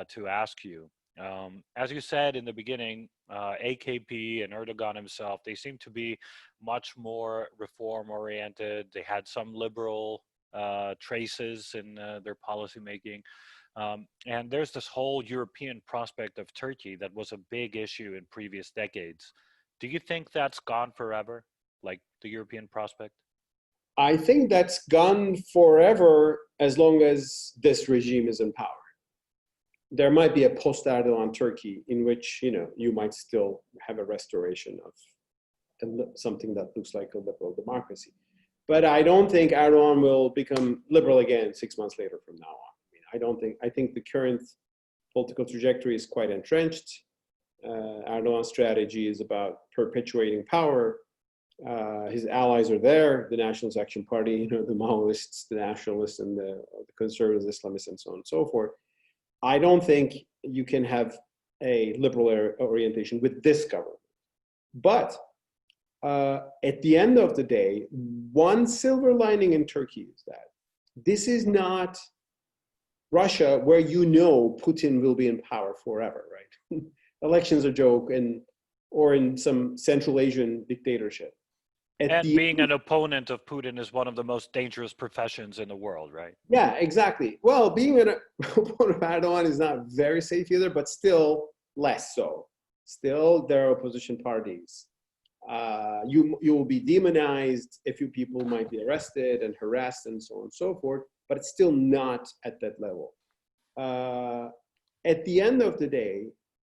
to ask you. As you said in the beginning, AKP and Erdogan himself, they seem to be much more reform-oriented. They had some liberal traces in their policymaking. And there's this whole European prospect of Turkey that was a big issue in previous decades. Do you think that's gone forever, like the European prospect? I think that's gone forever as long as this regime is in power. There might be a post-Erdogan Turkey in which, you might still have a restoration of something that looks like a liberal democracy. But I don't think Erdogan will become liberal again 6 months later from now on. I think the current political trajectory is quite entrenched. Erdogan's strategy is about perpetuating power. His allies are there, the Nationalist Action Party, the Maoists, the nationalists, and the conservatives, Islamists, and so on and so forth. I don't think you can have a liberal orientation with this government. But at the end of the day, one silver lining in Turkey is that this is not Russia where Putin will be in power forever, right? Elections are a joke, or in some Central Asian dictatorship. And being an opponent of Putin is one of the most dangerous professions in the world, right? Yeah, exactly. Well, being an opponent of Erdogan is not very safe either, but still less so. Still, there are opposition parties. You will be demonized. A few people might be arrested and harassed and so on and so forth, but it's still not at that level. At the end of the day,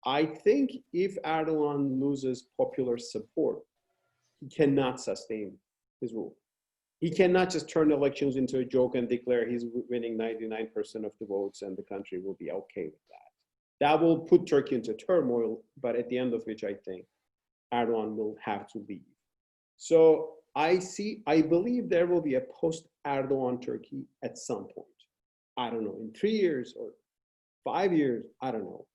I think if Erdogan loses popular support, he cannot sustain his rule. He cannot just turn elections into a joke and declare he's winning 99% of the votes and the country will be okay with that. That will put Turkey into turmoil, but at the end of which I think Erdogan will have to leave. So I believe there will be a post-Erdogan Turkey at some point. I don't know, in 3 years or 5 years, I don't know.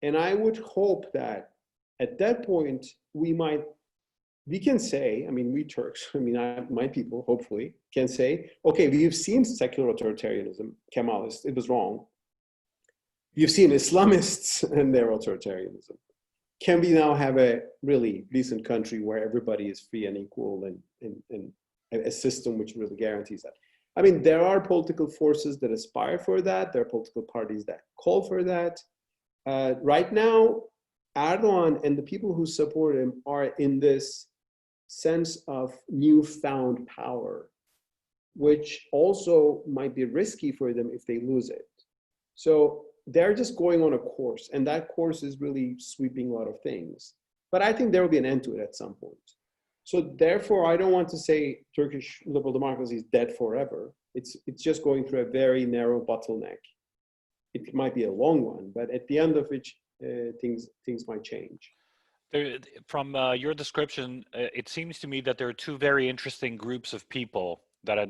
And I would hope that at that point, we can say, we Turks, my people, hopefully, can say, okay, we've seen secular authoritarianism, Kemalist, it was wrong. You've seen Islamists and their authoritarianism. Can we now have a really decent country where everybody is free and equal and a system which really guarantees that? There are political forces that aspire for that. There are political parties that call for that. Right now, Erdogan and the people who support him are in this sense of newfound power, which also might be risky for them if they lose it. So they're just going on a course, and that course is really sweeping a lot of things. But I think there will be an end to it at some point. So therefore, I don't want to say Turkish liberal democracy is dead forever. It's just going through a very narrow bottleneck. It might be a long one, but at the end of which things might change. From your description, it seems to me that there are two very interesting groups of people